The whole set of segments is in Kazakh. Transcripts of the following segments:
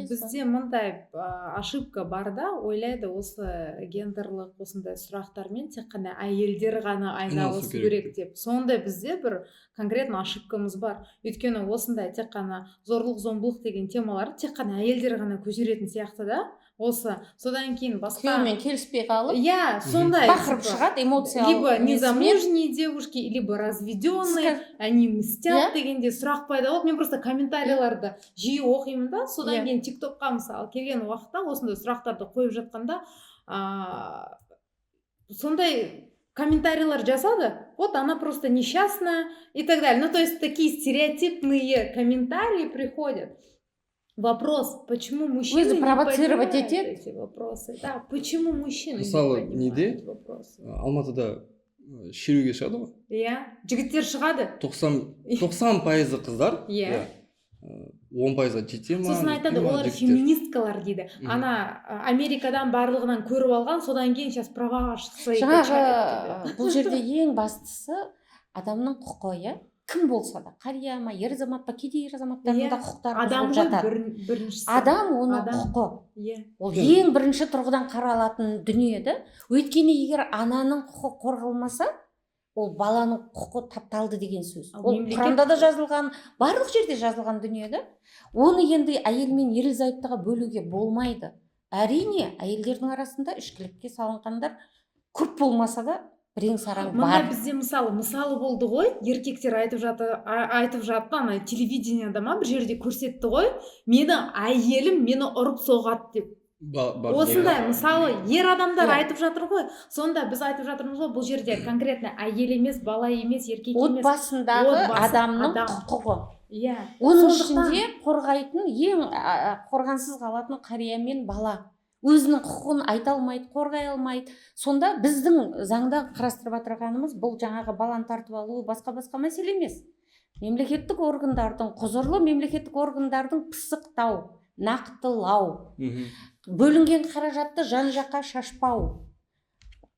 бізде мындай ошибка бар да, ойлайды осы гендерлік осындай сұрақтармен тек қана әйелдер ғана айналысу керек деп. Сондай бізде бір конкретно ошибкамыз бар. Өйткені осындай тек қана зорлық зомбылық деген темалар тек қана әйелдер ғана көтеретін сияқты да. Осы содан кейін басқа күйеуімен келіспей қалып, иә, сондай бақырып шығады эмоциялық, либо незамужние девушки, либо разведенные, они мстят дегенде сұрақ пайда болады. Мен просто комментарийларды жиі оқимын да, содан кейін тиктокқа мысалы келген уақытта осындай сұрақтарды қойып жатқанда сондай комментарийлар жасады. Вот она просто несчастная и так далее. Ну, то есть такие стереотипные комментарии приходят. Вопрос, почему мужчины не понимают эти вопросы? Да, почему мужчины не понимают вопросы? Алматыда шеруге шығады ғой? Иә, жігіттер шығады. 90% қыздар, 10% жете ма? Сосын айтады, олар феминисткалар дейді. Ана Америкадан барлығынан көріп алған, содан кейін сейчас праваға шықса. Жаңағы бұл жерде ең бастысы адамның құқығы, кім болса да, қария ма, ер азамат па, кедей азаматтардың да құқықтары бұзылып жатады. Адам оның құқы. Ол ең бірінші тұрғыдан қаралатын дүние еді. Өйткені егер ананың құқы қорғалмаса, ол баланың құқы тапталды деген сөз. Ол Құранда да жазылған, барлық жерде жазылған дүние еді. Оны енді әйел мен ерлі-зайыптыға бөлуге болмайды. Әрине, әйелдердің арасында ішкілікке салынғандар көп болмаса да бірең сараң бар. Мында бізде мысалы болды ғой, еркектер айтып жатты, ана телевидениеда ма бір жерде көрсетті ғой, мені әйелім мені ұрып соғады деп. Осындай мысалы ер адамдар айтып жатыр ғой. Сонда біз айтып жатырмыз ғой, бұл жерде конкретно әйел емес, бала емес, еркек емес, отбасындағы адамның құқығы. Оның ішінде қорғайтын, ең қорғансыз қалатын қария мен бала. Өзінің құқығын айта алмайды, қорғай алмайды. Сонда біздің заңда қарастырып отырғанымыз бұл жаңағы баланы тартып алу, басқа мәселе емес. Мемлекеттік органдардың, құзырлы мемлекеттік органдардың пысықтау, нақтылау, бөлінген қаражатты жан-жаққа шашпау.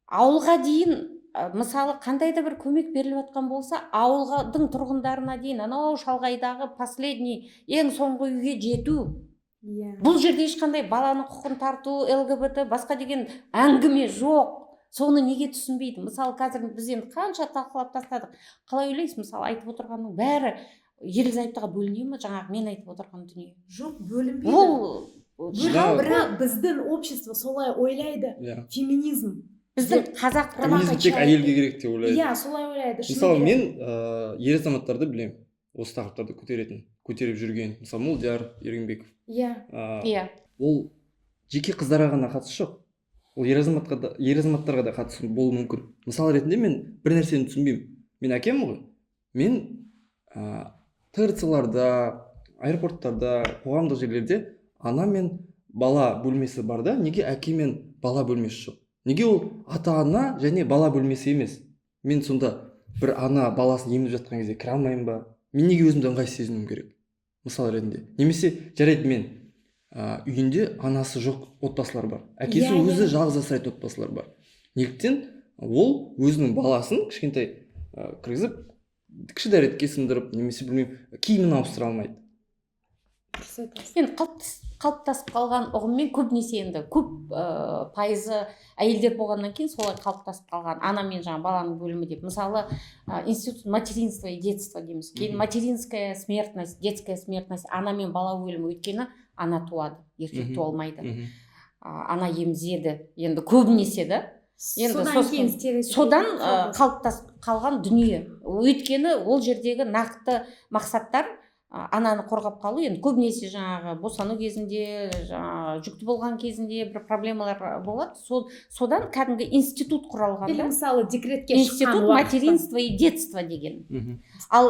Ауылға дейін, мысалы қандай да бір көмек беріліп жатқан болса, ауылдың тұрғындарына дейін, анау шалғайдағы последний, ең соңғы үйге жету. Бұл жерде ешқандай баланың құқығын тарту, ЛГБТ, басқа деген әңгіме жоқ. Соны неге түсінбейді? Мысалы, қазір біз енді қанша талқылап тастадық. Қалай ойлайсыз, мысалы, айтып отырғанның бәрі ерлі-зайыптыға бөліне ме? Жаңағы мен айтып отырған дүние. Жоқ, бөлінбейді. Бірақ біздің общество солай ойлайды. Феминизм. Біздің қазақ феминизм тек әйелге керек деп ойлайды. Иә, солай ойлайды. Мысалы, мен ер азаматтарды білемін. Осы тақырыптарды көтеріп жүрген. Мысалы, Молдияр Ергенбеков. Иә. Ол жеке қыздарға ғана қатысы жоқ. Ол ер азаматтарға да қатысы болуы мүмкін. Мысалы ретінде мен бір нәрсені түсінбеймін. Мен әкем ғой. Мен ТРЦ-ларда, аэропорттарда, қоғамдық жерлерде ана мен бала бөлмесі бар да, неге әке мен бала бөлмесі жоқ? Неге ол ата-ана және бала бөлмесі емес? Мен сонда бір ана баласын емізіп жатқан кезде кіре алмаймын ба? Мен неге өзімді ыңғайсыз сезінуім керек? Мысалы ретінде. Немесе жарайды мен үйінде анасы жоқ отбасылар бар. Әкесі өзі жалғыз асырайтын отбасылар бар. Неліктен ол өзінің баласын кішкентай кіргізіп, кіші дәретке сындырып, немесе білмеймін, киімін ауыстыра алмайды. Енді қалыптасып қалған ұғыммен көбінесе енді көп пайызы әйелдер болғаннан кейін солай қалыптасып қалған ана мен жаңа баланың бөлімі деп. Мысалы, институт материнства и детства дейміз. Кейін материнская смертность, детская смертность, ана мен бала өлімі. Өйткені ана туады, еркек туа алмайды. Ана емізеді. Енді көбінесе да. Содан қалыптасып қалған дүние. Өйткені ол жердегі нақты мақсаттар ананы қорғап қалу, енді көбінесе жаңағы босану кезінде, жүкті болған кезінде бір проблемалар болады. Содан кәдімгі институт құралған. Или мысалы декретке шыққан институт материнства и детства деген. Ал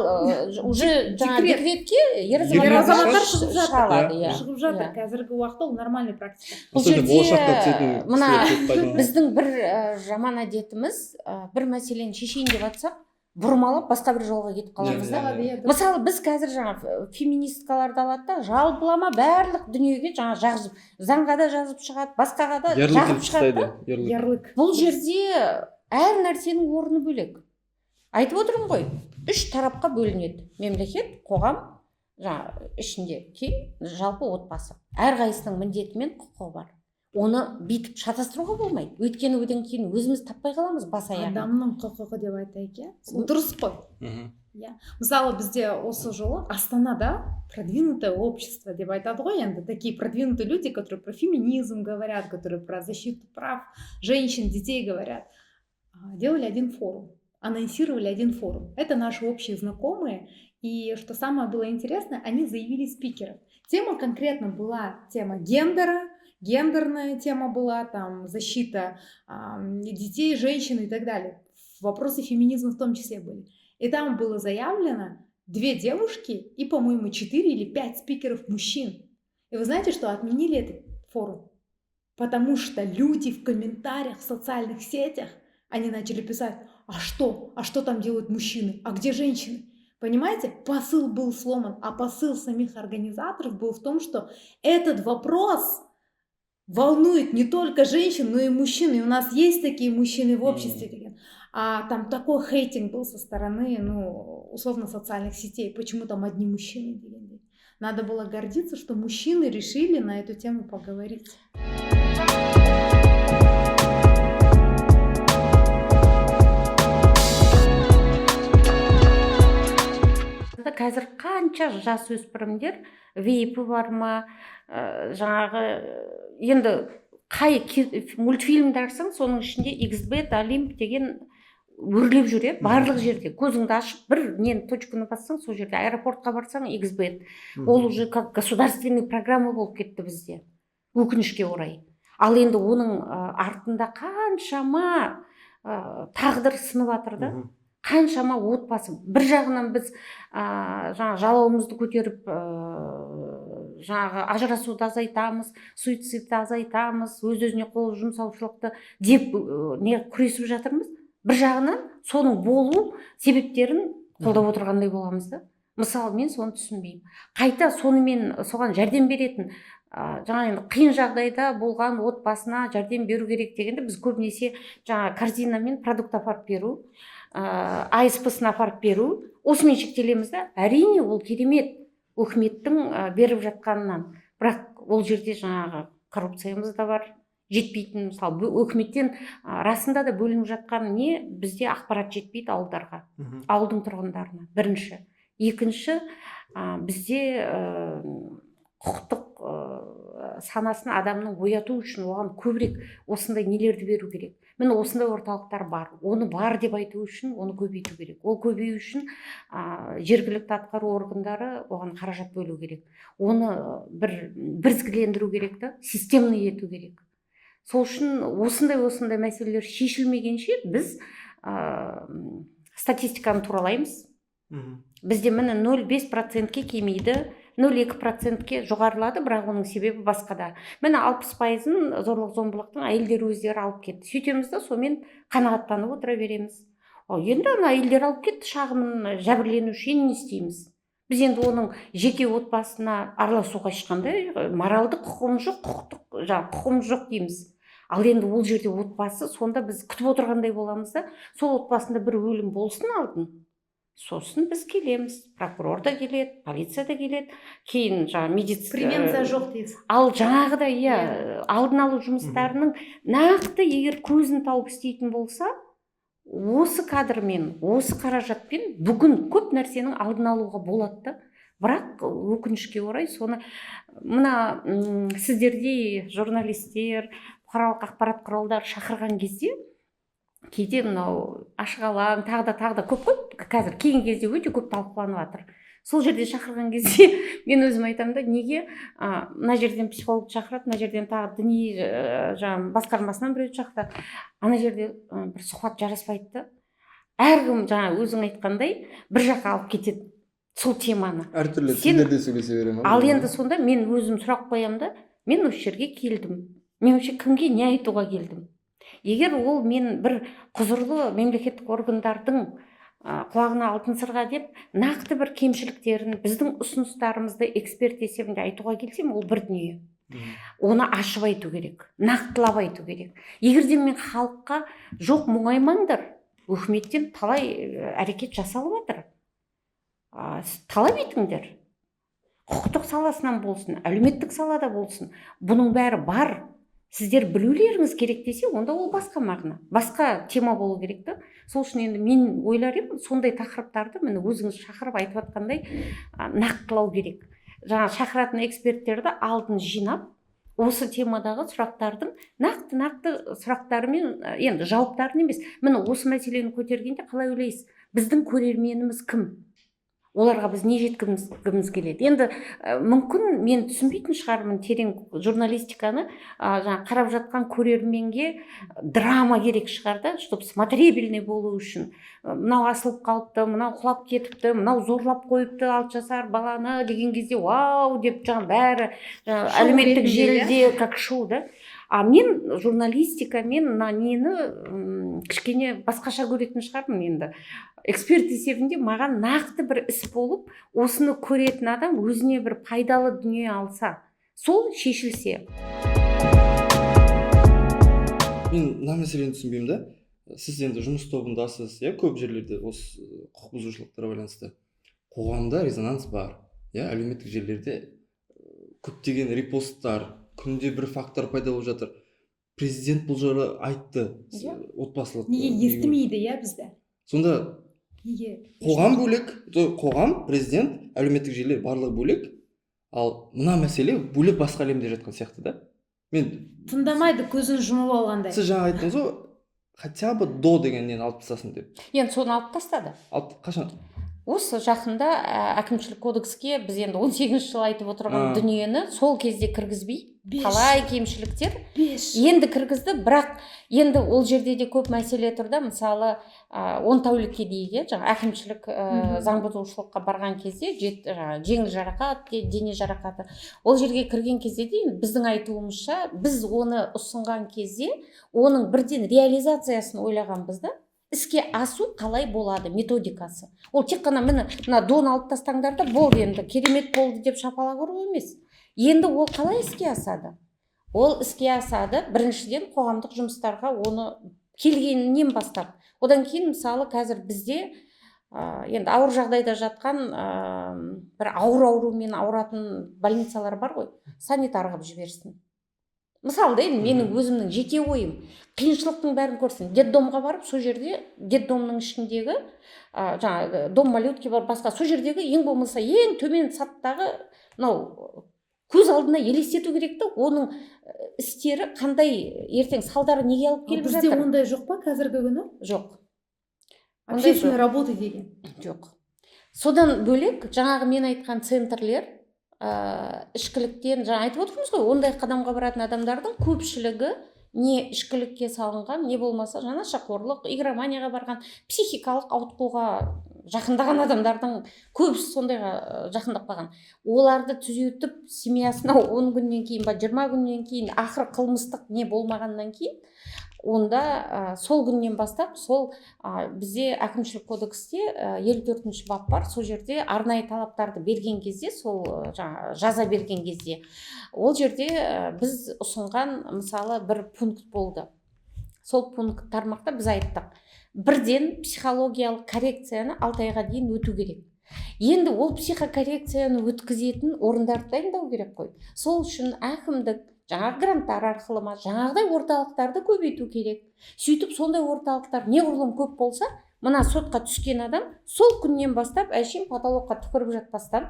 уже декретке ер азаматтар шығып жатыр. Қазіргі уақытта ол нормальный практика. Бұл жерде мына біздің бір жаман әдетіміз, бір мәселені шешейін деп жатсақ, бұрмалап басқа бір жолға кетіп қаламыз да. Мысалы, біз қазір жаңа феминисткаларды алады да, жалпылама барлық дүниеге жаңа жазып, заңға да жазып шығады, басқаға да жазып шығады. Бұл жерде әр нәрсенің орны бөлек. Айтып отырмын ғой, 3 тарапқа бөлінеді: мемлекет, қоғам жаңағы ішінде жалпы отбасы әрқайсысының міндеті мен құқығы бар. Оны бүйтіп шатастыруға болмайды. Өйткені одан кейін өзіміз таппай қаламыз бас аяғын. Адамның құқығы деп айтайық, иә. Сол дұрыс қой. Иә. Мысалы бізде осы жолы Астанада продвинутое общество деп айтады ғой енді. Такие продвинутые люди, которые про феминизм говорят, которые про защиту прав женщин, детей говорят. Делали один форум, анонсировали один форум. Это наши общие знакомые. И что самое было интересное, они заявили спикеров. Тема конкретно была тема гендера, гендерная тема была, там, защита детей, женщин и так далее. Вопросы феминизма в том числе были. И там было заявлено 2 девушки и, по-моему, 4 или 5 спикеров мужчин. И вы знаете, что отменили этот форум? Потому что люди в комментариях в социальных сетях, они начали писать, а что там делают мужчины, а где женщины? Понимаете, посыл был сломан, а посыл самих организаторов был в том, что этот вопрос волнует не только женщин, но и мужчин. И у нас есть такие мужчины в обществе. А там такой хейтинг был со стороны, условно, социальных сетей. Почему там одни мужчины? Надо было гордиться, что мужчины решили на эту тему поговорить. Қазір қанша жасөспірімдер вейпі бар ма, жаңағы енді қай мультфильмді ашсаң, соның ішінде XBET, Олимп деген өрлеп жүре, барлық жерде. Көзіңді ашып, бір нені точканы бассаң, сол жерде аэропортқа барсаң XBET. Ол уже как государственный программа болып кетті бізде, өкінішке орай. Ал енді оның артында қаншама тағдыр сынып жатыр да. Қаншама отбасы. Бір жағынан біз жаңағы жалауымызды көтеріп, жаңағы ажырасуды азайтамыз, суицидті азайтамыз, өз-өзіне қол жұмсаушылықты деп күресіп жатырмыз. Бір жағынан соның болу себептерін қолдап отырғандай боламыз да. Мысалы, мен соны түсінбеймін. Қайта сонымен соған жәрдем беретін, жаңағы қиын жағдайда болған отбасына жәрдем беру керек дегенде біз көбінесе жаңағы корзинамен продукт апарып беру, АСП-сын апарып беру, осымен шектелеміз да. Әрине, ол керемет өкіметтің беріп жатқанынан. Бірақ ол жерде жаңағы коррупциямыз да бар, жетпейтін. Мысалы, өкіметтен расында да бөлініп жатқан не? Бізде ақпарат жетпейді ауылдарға, ауылдың тұрғындарына. Бірінші. Екінші, бізде құқықтық санасын адамның ояту үшін оған көбірек осындай нелерді беру керек. Міне осындай орталықтар бар. Оны бар деп айту үшін оны көбейту керек. Ол көбею үшін жергілікті атқару органдары оған қаражат бөлу керек. Оны бірізгілендіру керек та, системный ету керек. Сол үшін осындай мәселелер шешілмегенше біз статистиканы туралаймыз. Бізде міне 0,5%-ке кемейді, 0,2%-ке жоғарылады, бірақ оның себебі басқада. Міне 60%-ын зорлық-зомбылықтың әйелдер өздері алып кетті. Сөйтеміз да, сомен қанағаттанып отыра береміз. Енді әйелдер алып кетті, шағымын жәбірленуші, не істейміз? Біз енді оның жеке отбасына араласуға ешқандай моралдық құқығымыз жоқ, құқығымыз жоқ дейміз. Ал енді ол жерде отбасы, сонда біз күтіп отырғандай боламыз да, сол отбасында бір өлім болсын алдын. Сосын біз келеміз, прокурор да келеді, полиция да келеді, кейін медицина... Превенция жоқ дейсіз. Ал жаңағыда, алдын алу жұмыстарының нақты егер көзін тауып істейтін болса, осы кадрмен, осы қаражатпен бүгін көп нәрсенің алдын алуға болады. Бірақ өкінішке орай соны мына сіздердей журналистер, бұқаралық ақпарат құралдары шақырған кезде кейде мынау ашық алаң тағы да көп қазір кейінгі кезде өте көп талқыланып жатыр. Сол жерде шақырған кезде мен өзім айтамын да, неге мына жерден психолог шақырады, мына жерден тағы діни басқармасынан біреуді шақырады, ана жерде бір сұхбат жараспайды да. Әркім өзің айтқандай бір жаққа алып кетеді сол теманы. Әртүрлі тілдерде сөйлесе беремін. Ал енді сонда мен өзім сұрақ қоямын да, мен осы жерге келдім. Мен вообще кімге не айтуға келдім? Егер ол мен бір құзырлы мемлекеттік органдардың құлағына алтын сырға деп нақты бір кемшіліктерін, біздің ұсыныстарымызды эксперт есебінде айтуға келсем, ол бір дүние. Оны ашып айту керек, нақтылап айту керек. Егерде мен халыққа жоқ мұңаймаңдар, өкіметтен талай әрекет жасалып жатыр. Талап етіңдер. құқықтық саласынан болсын, әлеуметтік салада болсын, бұның бәрі бар. Сіздер білулеріңіз керек десе, онда ол басқа мағына, басқа тема болу керек та. Сол үшін енді мен ойлар едім, сондай тақырыптарды міне өзіңіз шақырып айтып жатқандай нақтылау керек. Жаңа шақыратын эксперттерді алдын жинап, осы темадағы сұрақтардың нақты сұрақтары мен енді жауаптарын емес. Міне осы мәселені көтергенде қалай ойлайсыз? Біздің көрерменіміз кім? Оларға біз не жеткізгіміз келеді? Енді мүмкін мен түсінбейтін шығармын терең журналистиканы, жаңа қарап жатқан көрерменге драма керек шығар да, чтобы смотрибельный болу үшін. Мынау асылып қалыпты, мынау құлап кетіпті, мынау зорлап қойыпты 6 жасар баланы деген кезде вау деп жаңа бәрі әлеуметтік желіде как шоу да. А мен журналистика, мен нені кішкене басқаша көретін шығармын енді. Эксперт есебінде маған нақты бір іс болып, осыны көретін адам өзіне бір пайдалы дүние алса, сол шешілсе. Мен мына мәселені түсінбеймін да. Сіз енді жұмыс тобындасыз, көп жерлерде осы құқық бұзушылықтарға байланысты қоғамда резонанс бар. Әлеуметтік желілерде көптеген репосттар, күнде бір фактор пайда болып жатыр. Президент бұл жайлы айтты, отбасылық. Неге естімейді бізді? Сонда қоғам бөлек, қоғам, президент, әлеуметтік желілер барлығы бөлек, ал мына мәселе бөлек басқа әлемде жатқан сияқты да. Мен тыңдамайды, көзін жұмып алғандай. Сіз жаңа айттыңыз ғой, хотя бы до дегеннен алып тастасын деп. Енді соны алып тастады. Қашан? Осы жақында әкімшілік кодекске біз енді 18 жыл айтып отырған дүниені сол кезде кіргізбей, қалай кемшіліктер енді кіргізді, бірақ енді ол жерде де көп мәселе тұр да. Мысалы 10 тәулікке дейін жаңа әкімшілік заң бұзушылыққа барған кезде жеңіл жарақат, дене жарақаты, ол жерге кірген кезде де біздің айтуымызша біз оны ұсынған кезде оның бірден реализациясын ойлағанбыз да. Іске асу қалай болады, методикасы. Ол тек қана мына дон алып тастаңдар да болды, енді керемет болды деп шапалақ ұру емес. Енді ол қалай іске асады? Ол іске асады біріншіден қоғамдық жұмыстарға оны келгенінен бастап. Одан кейін мысалы қазір бізде енді ауыр жағдайда жатқан бір аурумен ауыратын больницалар бар ғой, санитар қылып жіберсін. Мысалы да менің өзімнің жеке ойым, қиыншылықтың бәрін көрсін. Детдомға барып, сол жерде детдомның ішіндегі жаңа дом малютки бар, басқа сол жердегі ең болмаса ең төмен саттағы мынау көз алдына елестету керек та, оның істері қандай ертең салдары неге алып келіп жатыр. Бізде ондай жоқ па қазіргі күні? Жоқ. Общественная работа деген. Жоқ. Содан бөлек жаңағы мен айтқан центрлер ішкіліктен жаңа айтып отырмыз ғой, ондай қадамға баратын адамдардың көпшілігі не ішкілікке салынған, не болмаса жаңа нашақорлық, игроманияға барған, психикалық ауытқуға жақындаған адамдардың көбісі сондайға жақындап қалған. Оларды түзетіп, семьясына 10 күннен кейін ба 20 күннен кейін ақыры қылмыстық не болмағаннан кейін онда сол күннен бастап сол бізде әкімшілік кодексте 54-ші бап бар. Сол жерде арнайы талаптарды берген кезде, сол жаза берген кезде, ол жерде біз ұсынған мысалы бір пункт болды. Сол пункт тармақта біз айттық, бірден психологиялық коррекцияны 6 айға дейін өту керек. Енді ол психокоррекцияны өткізетін орындарды дайындау керек қой. Сол үшін әкімдік жаңағы гранттар арқылы ма, жаңағыдай орталықтарды көбейту керек. Сөйтіп сондай орталықтар неғұрлым көп болса, мына сотқа түскен адам сол күннен бастап әшейін потолокқа түкіріп жатпастан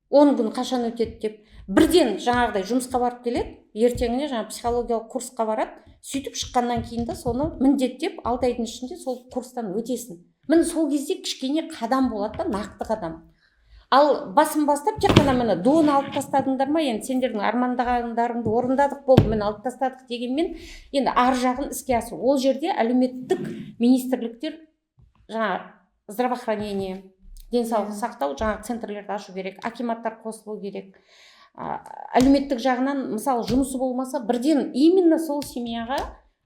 10 күн қашан өтеді деп бірден жаңағыдай жұмысқа барып келеді, ертеңіне жаңа психологиялық курсқа барады, сөйтіп шыққаннан кейін да соны міндеттеп 6 айдың ішінде сол курстан өтесін. Міне сол кезде кішкене қадам болады да, нақты қадам. Ал басын бастап тек қана міне дон алып тастадыңдар ма, енді сендердің армандағандарыңды орындадық болды, міне алып тастадық дегенмен енді ар жағын іске асыру. Ол жерде әлеуметтік министрліктер жаңа здравоохранение, денсаулық сақтау жаңа центрлерді ашу керек, акиматтар қосылу керек. Әлеуметтік жағынан мысалы жұмысы болмаса бірден именно сол семьяға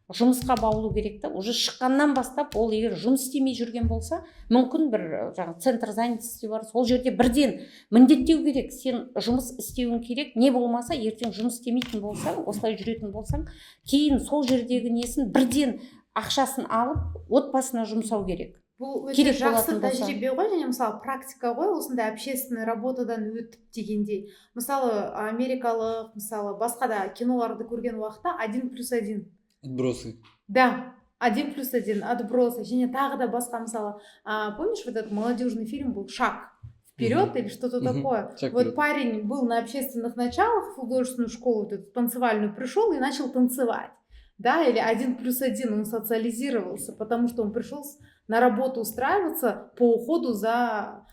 жұмысқа баулу керек та. Уже шыққаннан бастап ол егер жұмыс істемей жүрген болса, мүмкін бір жаңа центр занятости бар, сол жерде бірден міндеттеу керек, сен жұмыс істеуің керек, не болмаса ертең жұмыс істемейтін болсаң, осылай жүретін болсаң, кейін сол жердегі несін бірден ақшасын алып отбасына жұмсау керек. бұл өте керек жақсы болатын болса. тәжірибе ғой, және мысалы практика ғой, осындай общественный работадан өтіп дегендей. Мысалы америкалық, мысалы басқа да киноларды көрген уақытта 1+1. Отбросы. Да, 1+1, отбросы, және тағы да басқа, мысалы, помнишь вот этот молодежный фильм был «Шаг вперед» или что-то такое? Вот парень был на общественных началах, в художественную школу вот эту танцевальную пришел и начал танцевать. Да, или 1+1, он социализировался, потому что он пришел на работу устраиваться по уходу за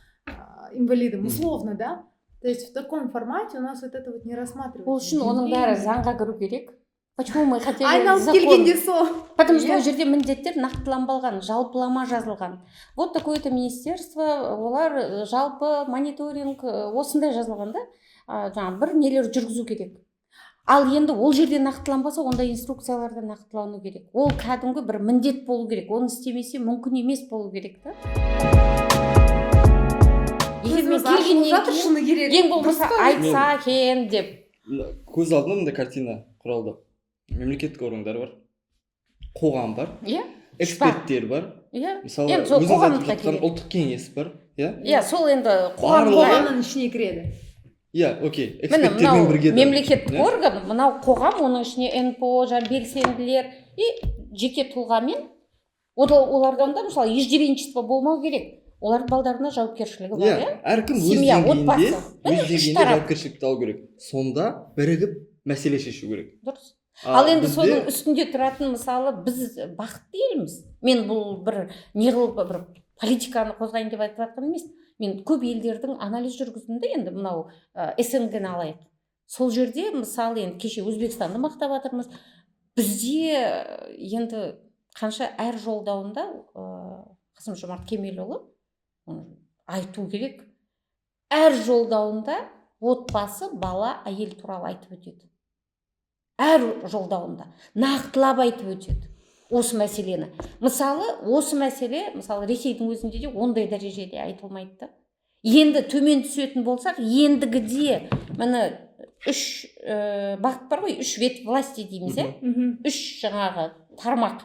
инвалидом, условно, да? То есть в таком формате у нас вот это вот не рассматривается. Ол үшін оның бәрі заңға кіру керек. Почему мы хотели айналып закон? келгенде сол. Потому что ол жерде міндеттер нақтыланбалған, жалпылама жазылған. Вот такое-то министерство, олар жалпы мониторинг осындай жазылған да, жаңағы бір нелер жүргізу керек. Ал енді ол жерде нақтыланбаса, онда инструкцияларда нақтылану керек. Ол кәдімгі бір міндет болу керек. Оны істемесе мүмкін емес болу керек та. Егер мен келгеннен кейін ең болмаса айтса екен деп. Көз алдымда мындай картина құралды. Мемлекеттік органдар бар, қоғам бар, эксперттер бар. Мысалы, өзіңіз айтып жатқан ұлттық кеңес бар. Сол енді қоғамның ішіне кіреді. Окей, эксперттермен бірге. Мемлекеттік орган, мынау қоғам, оның ішіне НПО, белсенділер и жеке тұлғамен, олардан да мысалы иждивенчество болмау керек. Олардың балдарына жауапкершілігі бар, әркім өз деңгейінде жауапкершілікті алу керек. Сонда бірігіп мәселе шешу керек. Дұрыс. Ал енді соның үстінде тұратын, мысалы, біз бақытты елміз. Мен бұл бір неғылып бір политиканы қозғайын деп айтып жатқан емес. Мен көп елдердің анализ жүргіздім де, енді мынау СНГ-ні алайық. Сол жерде, мысалы, енді кеше Өзбекстанды мақтап жатырмыз. Бізде енді қанша әр жолдауында Қасым-Жомарт Кемелұлы айту керек. Әр жолдауында отбасы, бала, әйел туралы айтып өтеді. Әр жолдауында нақтылап айтып өтеді осы мәселені. Мысалы, осы мәселе, мысалы, Ресейдің өзінде де ондай дәрежеде айтылмайды да. Енді төмен түсетін болсақ, ендігіде міне 3 бағыт бар ғой, 3 вет власти дейміз, 3 жаңағы тармақ.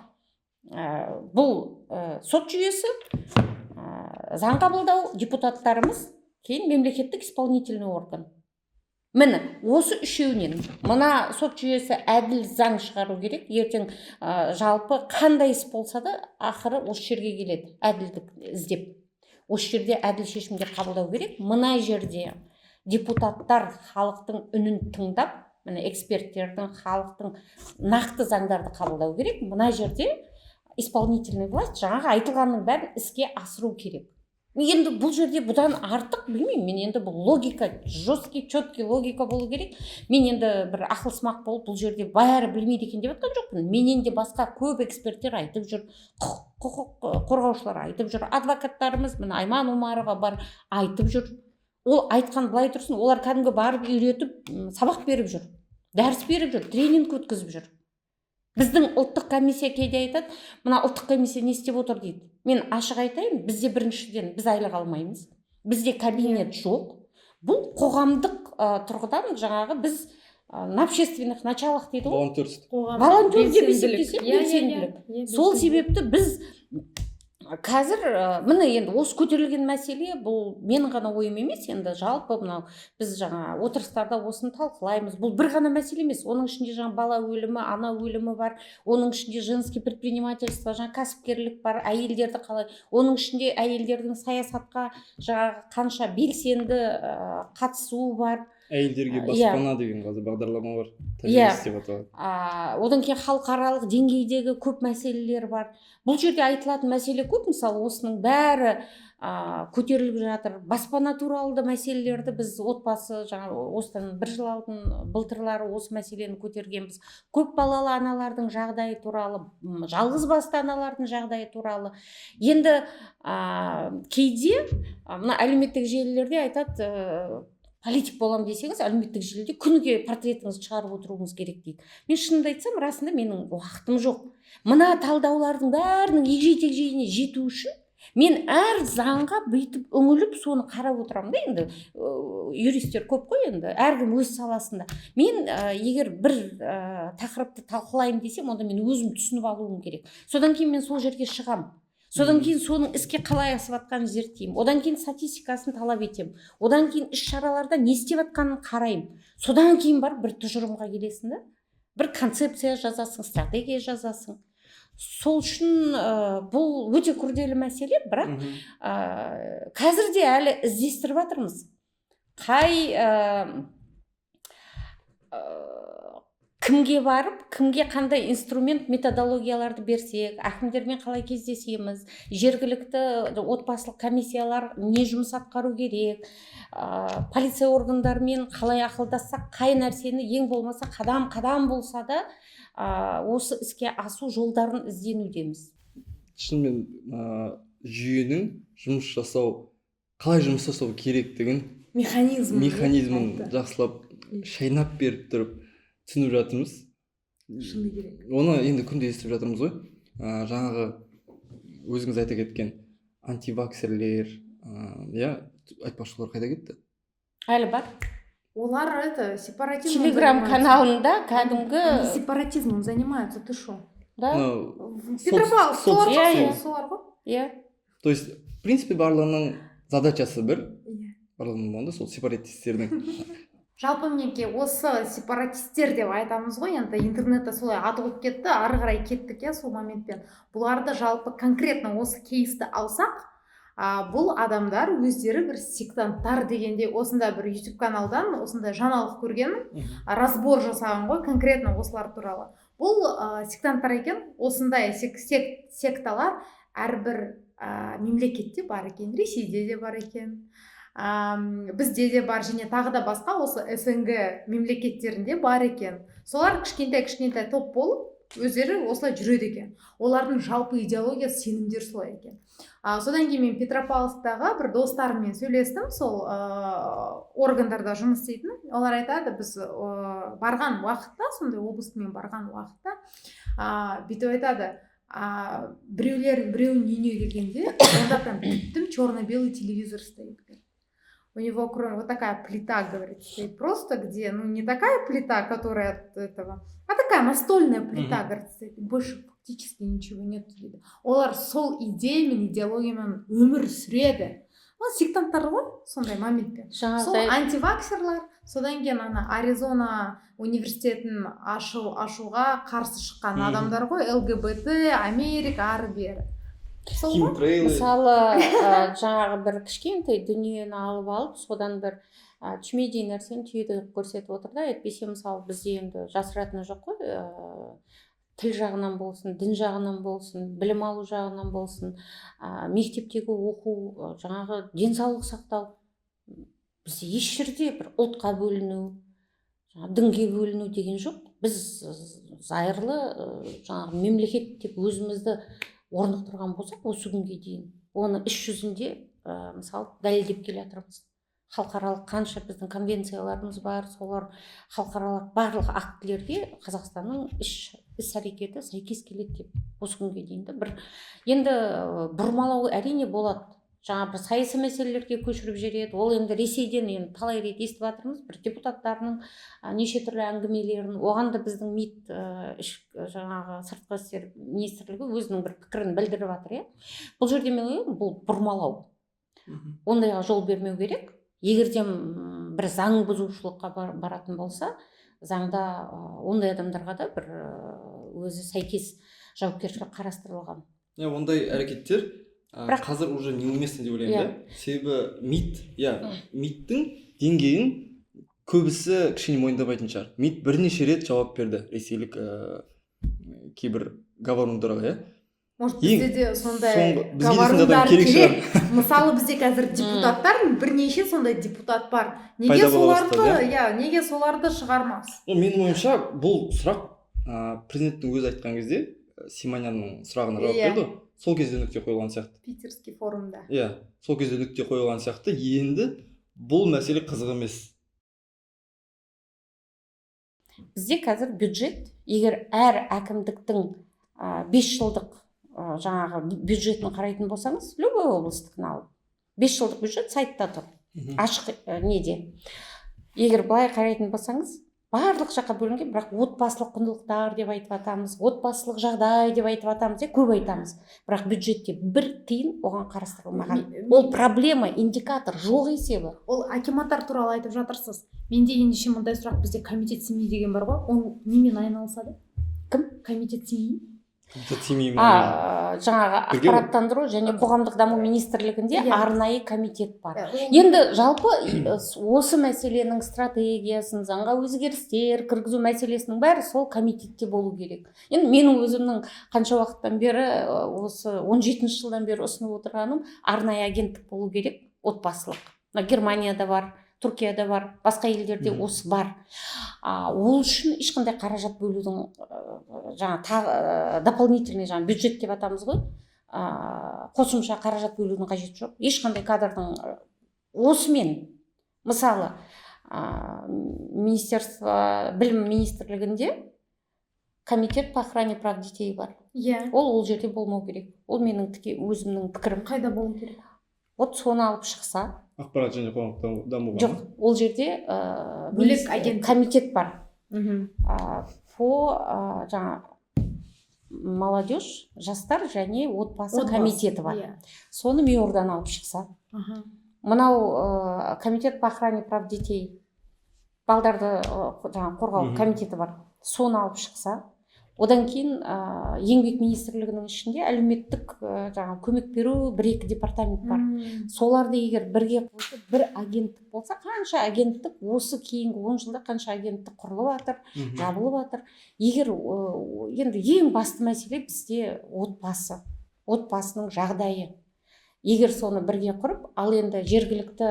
Бұл сот жүйесі, заң қабылдау, депутаттарымыз, кейін мемлекеттік исполнительный орган. Міне, осы үшеуінен мына сот жүйесі әділ заң шығару керек. Ертең жалпы қандай іс болса да, ақыры осы жерге келеді, әділдік іздеп. Осы жерде әділ шешімдер қабылдау керек. Мына жерде депутаттар халықтың үнін тыңдап, міне эксперттердің, халықтың нақты заңдарды қабылдау керек. Мына жерде исполнительный власть жаңағы айтылғанның бәрін іске асыру керек. Енді бұл жерде бұдан артық білмеймін. Мен енді бұл логика, жесткий, четкий логика болу керек. Мен енді бір ақылсымақ болып бұл жерде бәрі білмейді екен деп жатқан жоқпын. Менен де басқа көп эксперттер айтып жүр, құқық қорғаушылар айтып жүр, адвокаттарымыз, міне Айман Омарова бар, айтып жүр. Ол айтқан былай тұрсын, олар кәдімгі барып үйретіп, сабақ беріп жүр, дәріс беріп жүр, тренинг өткізіп жүр. Біздің ұлттық комиссия кейде айтады, мына ұлттық комиссия не істеп отыр дейді. Мен ашық айтайын, бізде біріншіден біз айлық алмаймыз. Бізде кабинет жоқ. Бұл қоғамдық тұрғыдан жаңағы біз на общественных началах дейді ғой. Волонтер деп есептесек, белсенділік. Сол себепті біз қазір міне енді осы көтерілген мәселе, бұл менің ғана ойым емес, енді жалпы мынау біз жаңа отырыстарда осыны талқылаймыз. Бұл бір ғана мәселе емес. Оның ішінде жаңа бала өлімі, ана өлімі бар. Оның ішінде женский предпринимательство, жаңа кәсіпкерлік бар, әйелдерді қалай. Оның ішінде әйелдердің саясатқа жаңа қанша белсенді қатысуы бар. Әйелдерге баспана деген қазір бағдарлама бар. Одан кейін халықаралық деңгейдегі көп мәселелер бар. Бұл жерде айтылатын мәселе көп, мысалы осының бәрі көтеріліп жатыр. Баспана туралы да мәселелерді біз отбасы жаңа осыдан 1 жыл алдын былтырлары осы мәселені көтергенбіз. Көп балалы аналардың жағдайы туралы, жалғыз басты аналардың жағдайы туралы. Енді кейде мына әлеуметтік желілерде айтады, политик болам десеңіз, әлеуметтік желіде күніге портретіңізді шығарып отыруыңыз керек дейді. Мен шынымды айтсам, расында менің уақытым жоқ. Мына талдаулардың бәрінің егжей-тегжейіне жету үшін мен әр заңға бүйтіп үңіліп соны қарап отырамын да. Енді юристтер көп қой, енді әркім өз саласында. Мен егер бір тақырыпты талқылайын десем, онда мен өзім түсініп алуым керек. Содан кейін мен сол жерге шығам. Содан кейін соның іске қалай асып жатқанын зерттеймін. Одан кейін статистикасын талап етемін. Одан кейін іс-шараларда не істеп жатқанын қараймын. Содан кейін барып бір тұжырымға келесің да. Бір концепция жазасың, стратегия жазасың. Сол үшін бұл өте күрделі мәселе, бірақ қазір де әлі іздестіріп жатырмыз. Кімге барып, кімге қандай инструмент, методологияларды берсек, әкімдермен қалай кездесеміз, жергілікті отбасылық комиссиялар не жұмыс атқару керек, полиция органдарымен қалай ақылдассақ, қай нәрсені ең болмаса қадам болса да осы іске асу жолдарын ізденудеміз. Шынымен жүйенің қалай жұмыс жасау керектігін механизмін жақсылап шайнап беріп тұрып түсініп жатырмыз. Шыны керек. Оны енді күнде естіп жатырмыз ғой. Жаңағы өзіңіз айта кеткен антиваксерлер, айтпақшылар қайда кетті? Әлі бар. Олар сепаратизм. Телеграм каналында кәдімгі сепаратизмом занимаются, ты шо? Да? Петропавл, солар ғой? То есть, в принципе, барлығының задачасы бір. Барлығының болғанда сол сепаратистердің. Жалпы мінекей осы сепаратистер деп айтамыз ғой, енді интернетте солай атылып кетті, ары қарай кеттік сол моментпен. Бұларды жалпы конкретно осы кейсті алсақ, бұл адамдар өздері бір сектанттар дегенде осында бір YouTube каналдан осындай жаңалық көргенмін, разбор жасаған ғой конкретно осылар туралы. Бұл сектанттар екен, осындай секталар әрбір мемлекетте бар екен, Ресейде де бар екен, бізде де бар, және тағы да басқа осы СНГ мемлекеттерінде бар екен. Солар кішкентай топ болып өздері осылай жүреді екен. Олардың жалпы идеологиясы, сенімдер солай екен. Содан кейін мен Петропавловскдағы бір достарыммен сөйлестім, сол органдарда жұмыс істейтін. Олар айтады, біз барған уақытта, сондай облыстымен барған уақытта бүйтіп айтады, біреудің үйіне келгенде онда там тым черно-белый телевизор стоит. У него кроме вот такая плита, говорит, стоит просто, где, не такая плита, которая от этого, а такая настольная плита, говорит, стоит. Больше фактически ничего нет. Олар сол идеямен, идеологиямен өмір сүреді. Сектанттар ғой, сондай моментпен. Сол антиваксерлар, содан кейін Аризона университетін ашуға қарсы шыққан адамдар ғой, ЛГБТ, Америка, ары бері. Мысалы, жаңағы бір кішкентай дүниені алып алып, содан бір түшмедей нәрсені түйедіп көрсетіп отыр да. Әйтпесе мысалы бізде енді жасыратыны жоқ қой, тіл жағынан болсын, дін жағынан болсын, білім алу жағынан болсын, мектептегі оқу, жаңағы денсаулық сақтау, бізде еш жерде бір ұлтқа бөліну, дінге бөліну деген жоқ. Біз зайырлы жаңағы мемлекет деп өзімізді орнықтырған болсақ, осы күнге дейін оны іс жүзінде мысалы дәлелдеп келе жатырмыз. Халықаралық қанша біздің конвенцияларымыз бар, солар халықаралық барлық актілерге Қазақстанның іс-әрекеті сәйкес келеді деп осы күнге дейін бір енді бұрмалау әрине болады. Жаңа бір саяси мәселелерге көшіріп жібереді. Ол енді Ресейден енді талай рет естіп жатырмыз, бір депутаттарының неше түрлі әңгімелерін. Оған да біздің МИД жаңағы сыртқы істер министрлігі өзінің бір пікірін білдіріп жатыр. Бұл жерде мен ойлаймын, бұл бұрмалау. Ондайға жол бермеу керек. Егерден бір заң бұзушылыққа баратын болса, заңда ондай адамдарға да бір өзі сәйкес жауапкершілік қарастырылған. Ондай әрекеттер қазір уже неуместно деп ойлаймын да. Себебі МИДтің деңгейін көбісі кішкене мойындамайтын шығар. МИД бірнеше рет жауап берді ресейлік кейбір говорундарға. Может, бізде де сондай говорундар керек. Мысалы бізде қазір депутаттар, бірнеше сондай депутат бар. Неге соларды шығармас? Менің ойымша бұл сұрақ президенттің өзі айтқан кезде Симонянның сұрағына жауап берді. Сол кезде нүкте қойылған сияқты. Питерский форумда. Сол кезде нүкте қойылған сияқты. Енді бұл мәселе қызық емес. Бізде қазір бюджет, егер әр әкімдіктің 5 жылдық жаңағы бюджетін қарайтын болсаңыз, любой облыстықны алып, 5 жылдық бюджет сайтта тұр, ашық неде. Егер былай қарайтын болсаңыз, барлық жаққа бөлінген, бірақ отбасылық құндылықтар деп айтып жатамыз, отбасылық жағдай деп айтып жатамыз, көп айтамыз, бірақ бюджетте бір тиын оған қарастырылмаған. Ол проблема, индикатор жоқ есебі. Ол акиматтар туралы айтып жатырсыз. Менде ендеше мындай сұрақ, бізде комитет семей деген бар ғой, ол немен айналысады? Кім? Комитет семей. Жаңағы ақпараттандыру және қоғамдық даму министрлігінде арнайы комитет бар. Енді жалпы осы мәселенің стратегиясын, заңға өзгерістер кіргізу мәселесінің бәрі сол комитетте болу керек. Енді менің өзімнің қанша уақыттан бері, осы 17 жылдан бері ұсынып отырғаным арнайы агенттік болу керек, отбасылық. Германияда бар, Түркияда бар, басқа елдерде осы бар. Ол үшін ешқандай қаражат бөлудің дополнительный бюджет деп атамыз ғой, қосымша қаражат бөлудің қажеті жоқ. Ешқандай кадрдың осымен, мысалы, білім министрлігінде комитет по охране прав детей бар. Ол жерде болмау керек. Ол менің өзімнің пікірім. Қайда болу керек? Вот соны алып шықса. Ақпарат және қоғамдық даму. Жоқ, ол жерде бөлек агент комитет бар. По молодежь, жастар және отбасы комитеті бар. Соны миордан алып шықса. Мынау комитет по охране прав детей, балдарды қорғау комитеті бар. Соны алып шықса. Одан кейін еңбек министрлігінің ішінде әлеуметтік көмек беру 1-2 департамент бар. Соларды егер бірге қосып бір агенттік болса, қанша агенттік осы кейінгі 10 жылда қанша агенттік құрылып жатыр, жабылып жатыр. Егер енді ең басты мәселе бізде отбасының жағдайы. Егер соны бірге құрып, ал енді жергілікті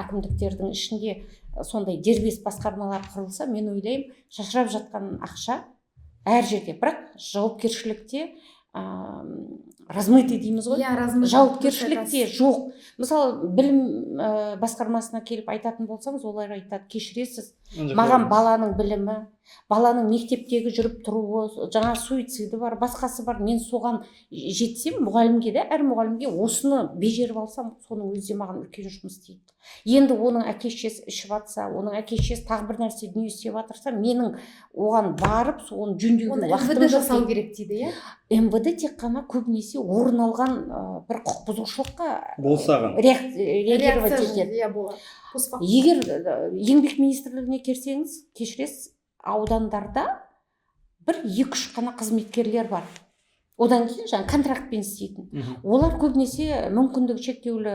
әкімдіктердің ішінде сондай дербес басқармалар құрылса, мен ойлаймын, шашырап жатқан ақша әр жерде, бірақ жауапкершілікте размытый дейміз ғой, жауапкершілікте жоқ. Мысалы, білім басқармасына келіп айтатын болсаңыз, олар айтады, кешіресіз, маған баланың білімі, баланың мектептегі жүріп тұруы, жаңа суициді бар, басқасы бар, мен соған жетсем, мұғалімге де, әр мұғалімге осыны бежеріп алсам, соның өзі маған үлкен жұмыс дейді. Енді оның әке-шешесі ішіп жатса, оның әке-шешесі тағы бір нәрсе дүние істеп жатырса, менің оған барып, оны жөндеуге уақытым жоқ жасау керек дейді, МВД тек қана көбінесе орын алған бір құқық бұзушылыққа реагировать етеді. Егер еңбек министрлігіне келсеңіз, кешіресіз, аудандарда бір 2-3 қана қызметкерлер бар. Одан кейін контрактпен істейтін. Олар көбінесе мүмкіндігі шектеулі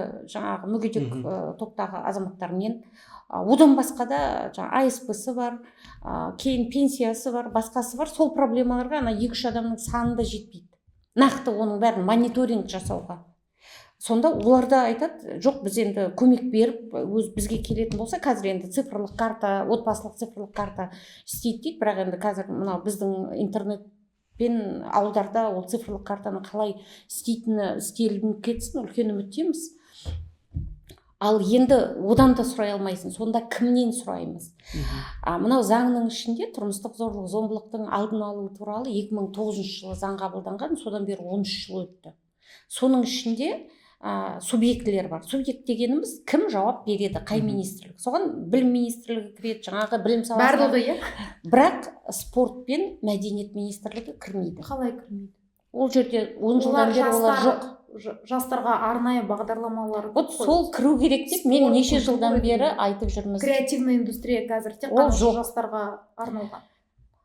мүгедек топтағы азаматтармен, одан басқа да АСП-сы бар, кейін пенсиясы бар, басқасы бар. Сол проблемаларға 2-3 адамның саны да жетпейді. Нақты оның бәрін мониторинг жасауға. Сонда оларда айтады, жоқ, біз енді көмек беріп, бізге келетін болса, қазір енді цифрлық карта, отбасылық цифрлық карта істейді дейді, бірақ енді қазір біздің интернет пен ауылдарда ол цифрлық картаны қалай істелініп кетсін, үлкен үміттеміз. Ал енді одан да сұрай алмайсың, сонда кімнен сұраймыз? Мынау заңның ішінде тұрмыстық зорлық зомбылықтың алдын алу туралы 2009 жылы заң қабылданған, содан бері 13 жыл өтті. Соның ішінде субъектілер бар. Субъект дегеніміз кім жауап береді, қай министрлік? Соған білім министрлігі кіреді, жаңағы білім саласына. Барлығы, Бірақ спорт пен мәдениет министрлігі кірмейді. Қалай кірмейді? Ол жерде 10 жылдан бері олар жоқ. Жастарға арнайы бағдарламалар. Вот сол кіру керек деп мен неше жылдан бері айтып жүрміз. Креативный индустрия қазір тек қана жастарға арналған.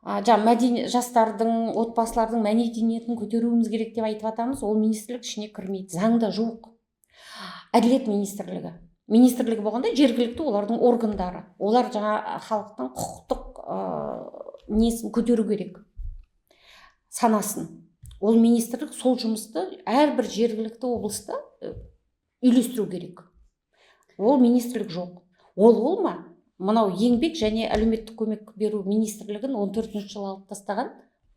Жастардың, отбасылардың мәдениетін көтеруіміз керек деп айтып жатамыз, ол министрлік ішіне кірмейді. Заңда жоқ. Әділет министрлігі болғанда жергілікті олардың органдары. Олар халықтың құқықтық несін көтеру керек, санасын. Ол министрлік сол жұмысты әрбір жергілікті облыста үйлестіру керек. Ол министрлік жоқ. Ол ма? Мынау еңбек және әлеуметтік көмек беру министрлігін 14 жылы алып тастаған,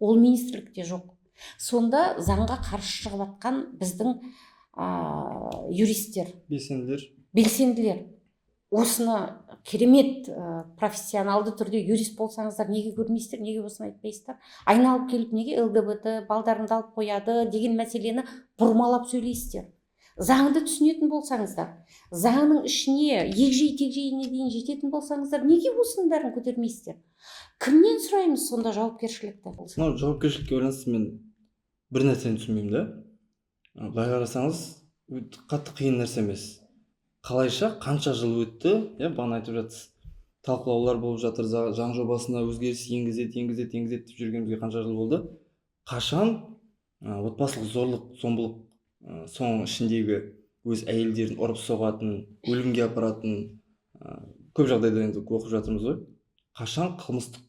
ол министрлікте жоқ. Сонда заңға қарсы шығып жатқан біздің юристтер, белсенділер. Осыны керемет профессионалды түрде юрист болсаңыздар, неге көрмейсіздер, неге осыны айтпайсыздар? Айналып келіп, неге ЛГБТ балдарыңды алып қояды деген мәселені бұрмалап сөйлейсіздер. заңды түсінетін болсаңыздар, заңның ішіне егжей тегжейіне дейін жететін болсаңыздар, неге осының бәрін көтермейсіздер? Кімнен сұраймыз сонда жауапкершілікті? Жауапкершілікке байланысты мен бір нәрсені түсінбеймін да. Былай қарасаңыз, қатты қиын нәрсе емес. Қалайша қанша жыл өтті, бағана айтып жатсыз, талқылаулар болып жатыр, заң жобасына өзгеріс енгізеді деп жүргенімізге қанша жыл болды. Қашан отбасылық зорлық, зомбылық, соның ішіндегі өз әйелдерін ұрып соғатын, өлімге апаратын, көп жағдайда енді оқып жатырмыз ғой. Қашан қылмыстық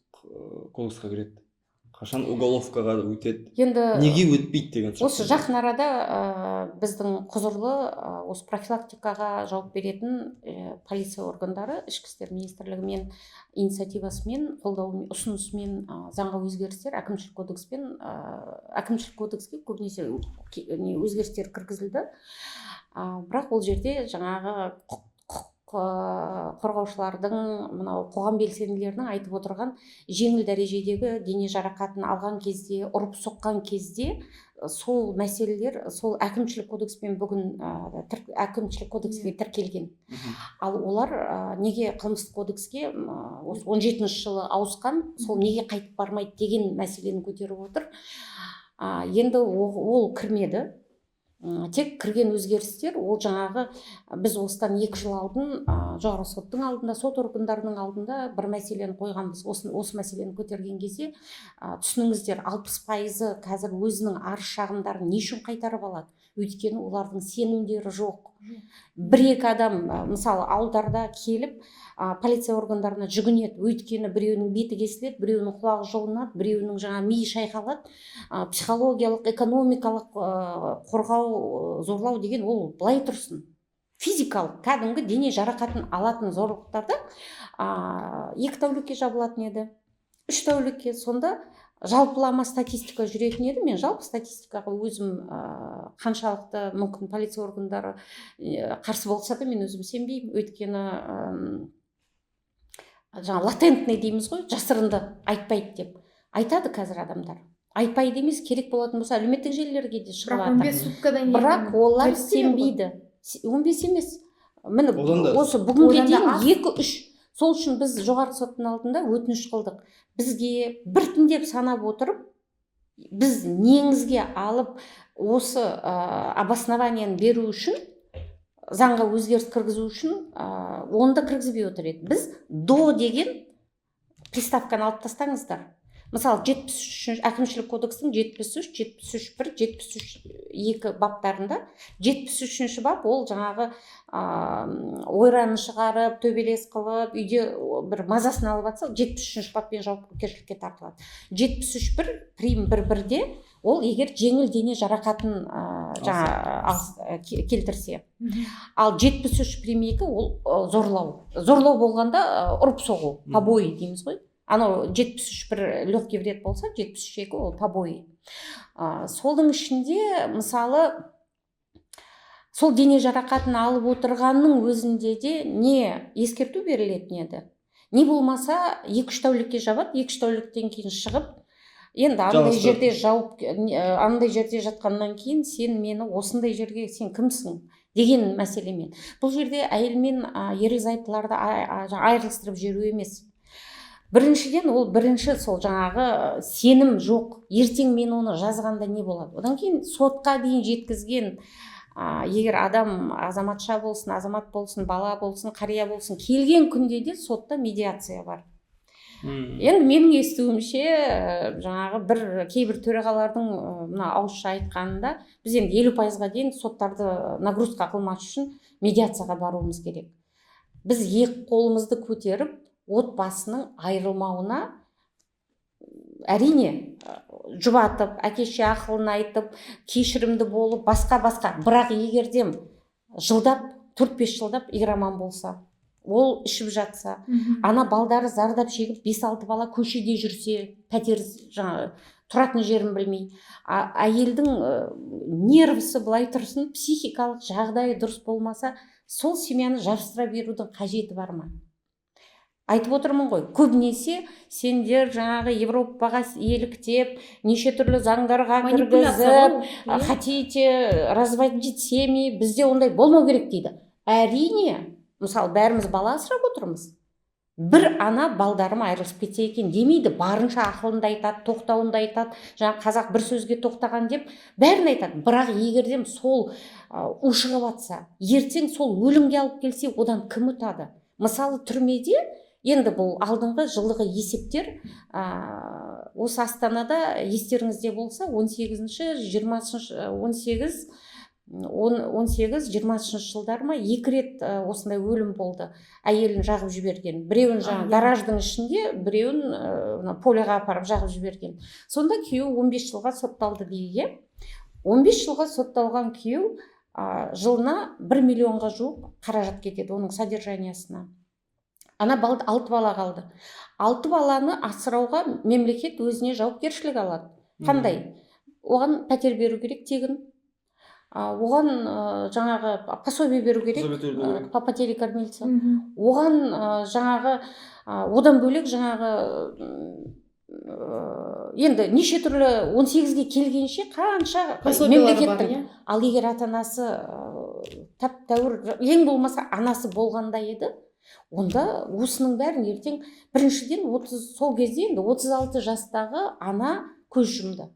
кодексқа кіреді? Қашан уголовкаға өтеді? Енді неге өтпейді деген сұрақ. Осы жақын арада біздің құзырлы осы профилактикаға жауап беретін полиция органдары ішкі істер министрлігімен инициативасымен, қолдауымен, ұсынысымен заңға өзгерістер, әкімшілік кодекске көбінесе өзгерістер кіргізілді. Бірақ ол жерде жаңағы қорғаушылардың, мынау қоғам белсенділерінің айтып отырған жеңіл дәрежедегі дене жарақатын алған кезде, ұрып соққан кезде сол мәселелер сол әкімшілік кодекспен бүгін әкімшілік кодекске тіркелген. Ал олар неге қылмыстық кодекске 17 жылы ауысқан, сол неге қайтып бармайды деген мәселені көтеріп отыр. Енді ол кірмеді. Тек кірген өзгерістер, ол жаңағы біз осыдан 2 жыл алдын жоғары соттың алдында, сот органдарының алдында бір мәселені қойғанбыз. Осы мәселені көтерген кезде түсініңіздер, 60% қазір өзінің арыз шағымдарын не үшін қайтарып алады? Өйткені олардың сенімдері жоқ. Бір-екі адам, мысалы, ауылдарда келіп полиция органдарына жүгінеді. Өйткені біреуінің беті кесіледі, біреуінің құлағы жұлынады, біреуінің миы шайқалады. Психологиялық, экономикалық қорғау, зорлау деген ол былай тұрсын. Физикалық, кәдімгі дене жарақатын алатын зорлықтарда 2 тәулікке жабылатын еді, 3 тәулікке. Сонда жалпылама статистика жүретін еді. Мен жалпы статистикаға өзім қаншалықты мүмкін полиция органдары қарсы болса да мен өзім сенбеймін. Өйткені латентный дейміз ғой, жасырынды айтпайды деп. Айтады қазір адамдар. Айтпайды емес, керек болатын болса әлеуметтік желілерге де шығып жатыр. 15 суткадан кейін. Бірақ олар сенбейді. 15 емес. Міне осы бүгінге дейін 2-3. Сол үшін біз жоғары соттың алдында өтініш қылдық. Бізге біртіндеп санап отырып, біз неңізге алып осы обоснованияны беру үшін, заңға өзгеріс кіргізу үшін оны да кіргізбей отыр еді. Біз до деген приставканы алып тастаңыздар. Мысалы, 73 әкімшілік кодекстің 73, 73.1, 73.2 баптарында 73-ші бап ол жаңағы ойраны шығарып, төбелес қылып, үйде бір мазасын алып жатса, 73-ші баппен жауапкершілікке тартылады. 73.1 прим 1.1-де ол егер жеңіл дене жарақатын келтірсе. Ал 73 прим 2 ол зорлау. Зорлау болғанда ұрып соғу, побои дейміз ғой. Анау 73.1 легкий вред болса, 73.2 ол побои. Солдың ішінде, мысалы, сол дене жарақатын алып отырғанның өзінде де не ескерту берілетін еді. Не болмаса 2-3 тәулікке жабады, 2-3 тәуліктен кейін шығып, енді андай жерде жатқаннан кейін сен мені осындай жерге сен кімсің деген мәселемен. Бұл жерде әйел мен ерлі-зайыптыларды айырылыстырып жіберу емес. Біріншіден, ол сол жаңағы сенім жоқ. Ертең мен оны жазғанда не болады? Одан кейін сотқа дейін жеткізген, егер адам азаматша болсын, азамат болсын, бала болсын, қария болсын, келген күнде де сотта медиация бар. Енді менің естуімше, жаңағы кейбір төрағалардың ауызша айтқанында, біз енді 50%-ға дейін соттарды нагрузка қылмас үшін медиацияға баруымыз керек. Біз екі қолымызды көтеріп, отбасының айырылмауына әрине жұбатып, әке-шеше ақылын айтып, кешірімді болып, басқа. Бірақ егердем жылдап, 4-5 жылдап игроман болса, ол ішіп жатса, ана балдары зардап шегіп, 5-6 бала көшеде жүрсе, пәтер тұратын жерін білмей, әйелдің нервісі былай тұрсын, психикалық жағдайы дұрыс болмаса, сол семьяны жабыстыра берудің қажеті бар ма? айтып отырмын ғой, көбінесе сендер жаңағы Европаға еліктеп, неше түрлі заңдарға кіргізіп, хотите разводить семьи, бізде ондай болмау керек дейді. Әрине, мысалы бәріміз бала асырап отырмыз. Бір ана балдарым айырылысып кетсе екен демейді, барынша ақылында айтады, тоқтауында айтады. Жаңа қазақ бір сөзге тоқтаған деп бәрін айтады. Бірақ егерден сол ушығып жатса, ертең сол өлімге алып келсе, одан кім ұтады? Мысалы түрмеде, енді бұл алдыңғы жылғы есептер, осы Астанада естеріңізде болса 18-20 жылдар ма 2 рет осындай өлім болды. Әйелін жағып жіберген. Біреуін гараждың ішінде, біреуін поляға апарып жағып жіберген. Сонда күйеу 15 жылға сотталды дейге. 15 жылға сотталған күйеу жылына 1 миллионға жуық қаражат кетеді оның содержаниясына. Ана 6 бала қалды. 6 баланы асырауға мемлекет өзіне жауапкершілік алады. Қандай? Оған пәтер беру керек тегін. Оған жаңағы пособие беру керек, по потере кормильца. Оған жаңағы одан бөлек жаңағы енді неше түрлі 18-ге келгенше қанша мемлекеттің. Ал егер ата-анасы тәп-тәуір, ең болмаса анасы болғанда еді, онда осының бәрін ертең біріншіден сол кезде енді 36 жастағы ана көз жұмды.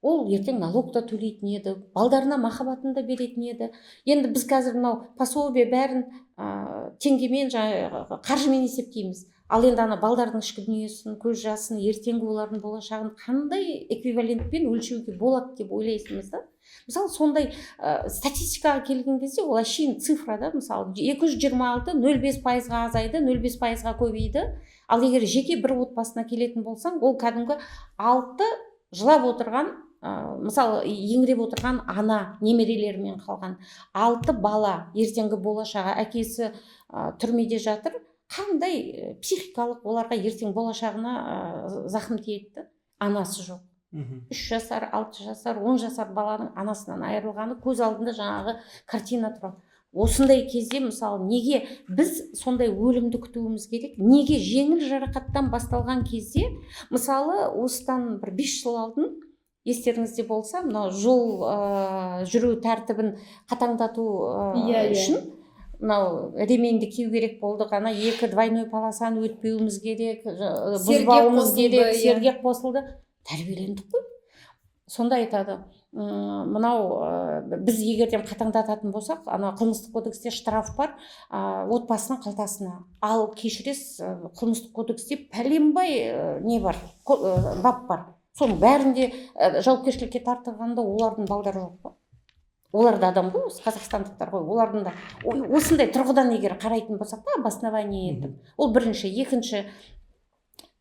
Ол ертең налог та төлейтін еді, балдарына махаббатын да беретін еді. Енді біз қазір мынау пособие бәрін теңгемен, қаржымен есептейміз. Ал енді ана балдардың ішкі дүниесін, көз жасын, ертеңгі олардың болашағын қандай эквивалентпен өлшеуге болады деп ойлайсыз да? Мысалы сондай статистикаға келген кезде ол әшейін цифра да, мысалы 226 0,5%-ға азайды, 0,5%-ға көбейді. Ал егер жеке бір отбасына келетін болсаң, ол кәдімгі 6 жылап отырған, мысалы еңіреп отырған ана немерелерімен қалған 6 бала ертеңгі болашағы, әкесі түрмеде жатыр, қандай психикалық оларға ертең болашағына зақым тиеді? Анасы жоқ. 3 жасар, 6 жасар, 10 жасар баланың анасынан айырылғаны көз алдында жаңағы картина тұрады. Осындай кезде мысалы неге біз сондай өлімді күтуіміз керек? Неге жеңіл жарақаттан басталған кезде, мысалы осыдан бір 5 жыл алдын, естеріңізде болса, мынау жол жүру тәртібін қатаңдату үшін мынау ременді кию керек болды, ғана 2 двойной полосаны өтпеуіміз керек, бұзбауымыз керек, сергек қосылды. Тәрбиелендік қой. Сонда айтады, мынау біз егерден қатаңдататын болсақ, ана қылмыстық кодексте штраф бар отбасының қалтасына. Ал кешіресіз, қылмыстық кодексте пәленбай не бар, бап бар. Соның бәрінде жауапкершілікке тартылғанда олардың балдары жоқ па? Олар да адам ғой, қазақстандықтар ғой, олардың да осындай тұрғыдан егер қарайтын болсақ та, обоснование етіп. Ол бірінші, екінші,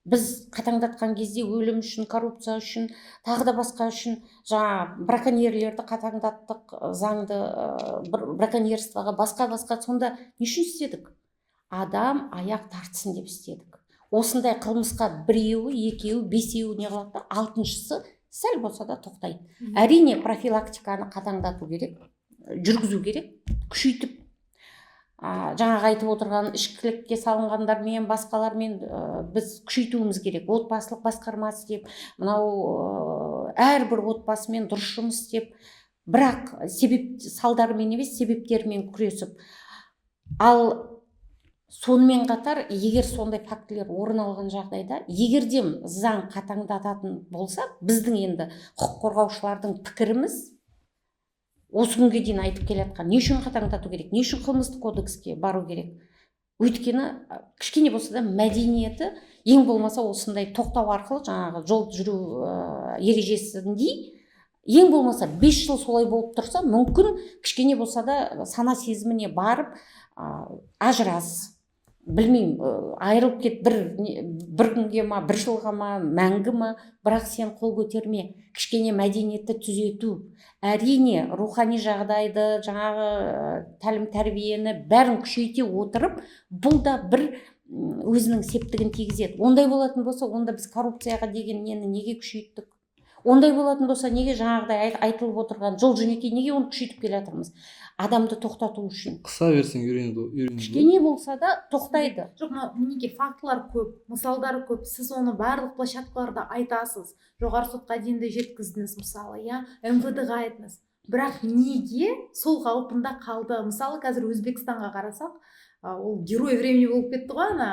біз қатаңдатқан кезде өлім үшін, коррупция үшін, тағы да басқа үшін, жаңа браконьерлерді қатаңдаттық, заңды браконьерствоға басқа, сонда не үшін істедік? Адам аяқ тартсын деп істедік. Осындай қылмысқа 1-еуі, 2-еуі, 5-еуі не қылады да, 6-шысы сәл болса да тоқтайды. Әрине профилактиканы қатаңдату керек, жүргізу керек, күшейтіп. Жаңағы айтып отырған ішкілікке салынғандармен, басқалармен біз күшейтуіміз керек. Отбасылық басқармасы деп, мынау әрбір отбасымен дұрыс жұмыс істеп, бірақ салдарымен емес, себептермен күресіп. Ал сонымен қатар, егер сондай фактілер орын алған жағдайда, егерден заң қатаңдататын болса, біздің енді құқық қорғаушылардың пікіріміз осы күнге дейін айтып келатқан, не үшін қатаңдату керек, не үшін қылмыстық кодекске бару керек? Өйткені кішкене болса да мәдениеті, ең болмаса осындай тоқтау арқылы, жаңағы жол жүру ережесіндей, ең болмаса 5 жыл солай болып тұрса, мүмкін кішкене болса да сана сезіміне барып ажырас, білмеймін, айырылып кет, бір күнге ма, 1 жылға ма, мәңгі ма, бірақ сен қол көтерме, кішкене мәдениетті түзету. Әрине, рухани жағдайды, жаңағы тәлім тәрбиені бәрін күшейте отырып, бұл да бір өзінің септігін тигізеді. Ондай болатын болса, онда біз коррупцияға деген неге күшейттік? Ондай болатын болса неге жаңағыдай айтылып отырған жол жөнекей неге оны күшейтіп келе жатырмыз? Адамды тоқтату үшін. Қыса берсең үйренеді. Кішкене болса да тоқтайды. Жоқ, мінекей фактылар көп, мысалдары көп. Сіз оны барлық площадкаларда айтасыз. Жоғары сотқа дейін де жеткіздіңіз мысалы, иә, МВД-ға айттыңыз. Бірақ неге сол қалпында қалды? Мысалы, қазір Өзбекстанға қарасақ, ол герой времени болып кетті ғой, ана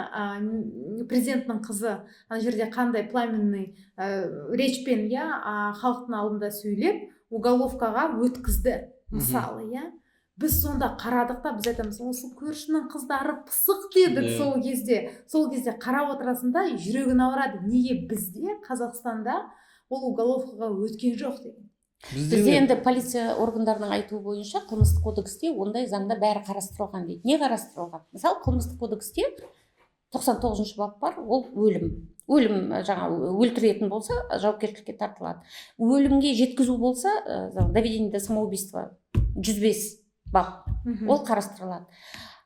президенттің қызы ана жерде қандай пламенный речпен, иә, халықтың алдында сөйлеп, уголовкаға өткізді мысалы, иә. Біз сонда қарадық та, біз айтамыз, осы көршінің қыздары пысық дедік сол кезде қарап отырасың да жүрегің ауырады. Неге бізде Қазақстанда ол уголовкаға өткен жоқ деген. Бізде енді полиция органдарының айтуы бойынша қылмыстық кодексте ондай заңда бәрі қарастырылған дейді. Не қарастырылған? Мысалы, қылмыстық кодексте 99-шы бап бар, ол өлім жаңа өлтіретін болса жауапкершілікке тартылады. Өлімге жеткізу болса доведение до самоубийства 105 бап, ол қарастырылады.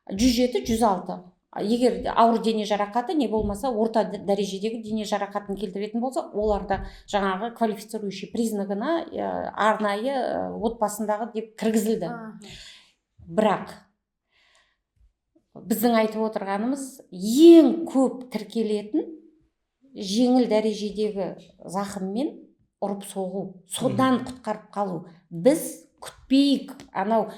107, 106. Егер ауыр дене жарақаты не болмаса орта дәрежедегі дене жарақатын келтіретін болса, оларда жаңағы квалифицирующий признагына арнайы отбасындағы деп кіргізілді. Бірақ біздің айтып отырғанымыз ең көп тіркелетін жеңіл дәрежедегі зақыммен ұрып соғу, содан құтқарып қалу. Біз күтпейік, анау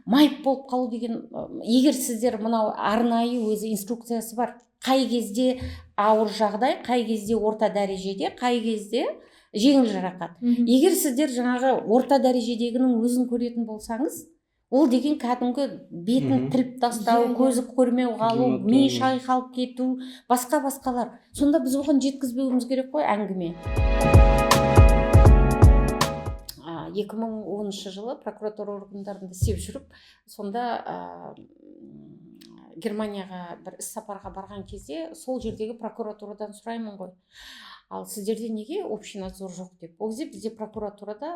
майып болып қалу деген, егер сіздер мынау арнайы өзі инструкциясы бар, қай кезде ауыр жағдай, қай кезде орта дәрежеде, қай кезде жеңіл жарақат. Егер сіздер жаңағы орта дәрежедегінің өзін көретін болсаңыз, ол деген кәдімгі бетін тіліп тастау, көзі көрмеу қалу, ми шайқалып кету, басқалар. Сонда біз оған жеткізбеуіміз керек қой әңгіме. 2010 жылы прокуратура органдарында істеп жүріп, сонда Германияға бір іс сапарға барған кезде сол жердегі прокуратурадан сұраймын ғой, ал сіздерде неге общий надзор жоқ деп. Ол кезде бізде прокуратурада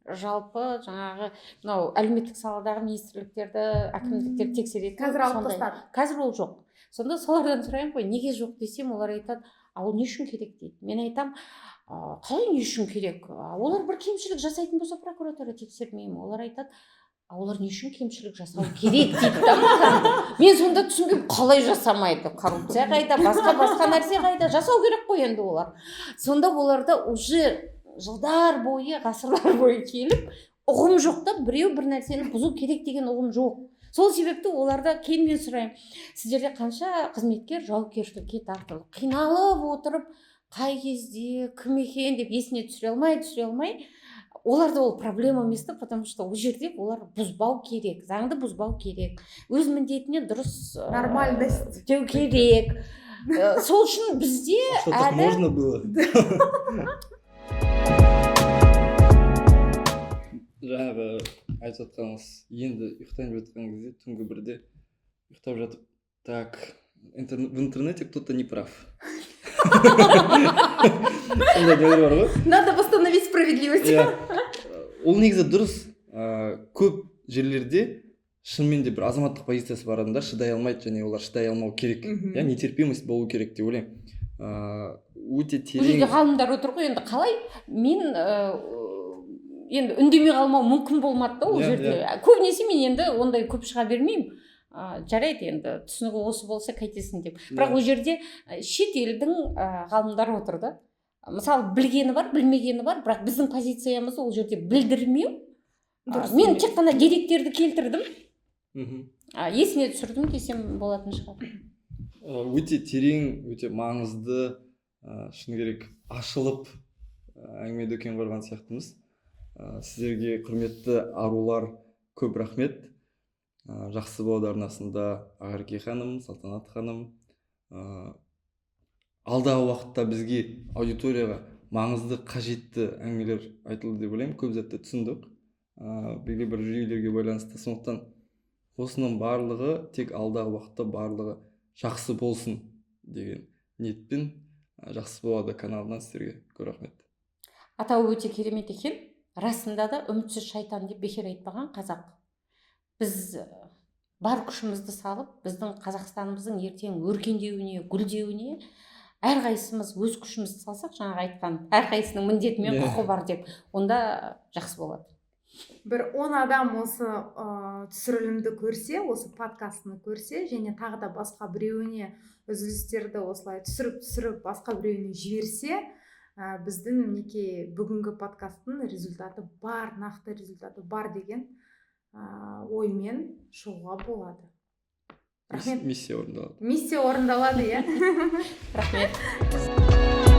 жалпы жаңағы мынау әлеуметтік саладағы министрліктерді, әкімдіктерді тексеретін. Қазір алып тастады. Қазір ол жоқ. Сонда солардан сұраймын ғой, неге жоқ десем, олар айтады, ол не үшін керек дейді. Мен айтам, қалай не үшін керек? Олар бір кемшілік жасайтын болса прокуратура тексермеймін. Олар айтады, олар не үшін кемшілік жасау керек дейді да маған. Мен сонда түсінбеймін, қалай жасамайды? Коррупция қайда, басқа нәрсе қайда? Жасау керек қой енді олар. Сонда оларда уже жылдар бойы, ғасырлар бойы келіп, ұғым жоқ та, біреу бір нәрсені бұзу керек деген ұғым жоқ. Сол себепті оларда кейін мен сұраймын, сіздерде қанша қызметкер жауапкершілікке тартылып, қиналып отырып, қай кезде кім екен деп есіне түсіре алмай, оларда ол проблема емес та, потому что ол жерде олар бұзбау керек, заңды бұзбау керек, өз міндетіне дұрыс нормальность деу керек. Сол үшін бізде что так можно было? Жаңағы айтып жатқаныңыз, енді ұйықтайын деп жатқан кезде түнгі бірде ұйықтап жатып, так, в интернете кто-то не прав. Сондай нелер бар ғой. Надо восстановить справедливость. Ол негізі дұрыс. Көп жерлерде шынымен де бір азаматтық позициясы бар адамдар шыдай алмайды, және олар шыдай алмау керек. Нетерпимость болу керек деп ойлаймын. Өте терең. Бұл жерде ғалымдар отыр ғой, енді қалай мен енді үндемей қалмау мүмкін болмады да ол жерде. Көбінесе мен енді ондай көп шыға бермеймін. Жарайды, енді түсінігі осы болса қайтесің деп. Бірақ ол жерде шет елдің ғалымдары отыр да. Мысалы, білгені бар, білмегені бар, бірақ біздің позициямызды ол жерде білдірмеу. Мен тек қана деректерді келтірдім. Есіне түсірдім десем болатын шығар. Өте терең, өте маңызды, шын керек ашылып әңгіме дөкен құрған сияқтымыз. Сіздерге құрметті арулар, көп рахмет. Жақсы болады арнасында Ағарке ханым, Салтанат ханым. Алдағы уақытта бізге аудиторияға маңызды, қажетті әңгімелер айтылды деп ойлаймын. Көп затты түсіндік. Белгілі бір жүйелерге байланысты. Сондықтан осының барлығы тек алдағы уақытта барлығы жақсы болсын деген ниетпен жақсы болады каналынан сіздерге көп рахмет. Атауы өте керемет екен. Расында да үмітсіз шайтан деп бекер айтпаған қазақ. Біз бар күшімізді салып, біздің Қазақстанымыздың ертең өркендеуіне, гүлдеуіне әрқайсымыз өз күшімізді салсақ, жаңағы айтқан әрқайсының міндеті мен құқы бар деп, онда жақсы болады. Бір 10 адам осы түсірілімді көрсе, осы подкастыны көрсе, және тағы да басқа біреуіне үзілістерді осылай түсіріп басқа біреуіне жіберсе, біздің мінекей бүгінгі подкасттың результаты бар, нақты результаты бар деген оймен шығуға болады. Миссия орындалады. Миссия орындалады, иә. Рахмет.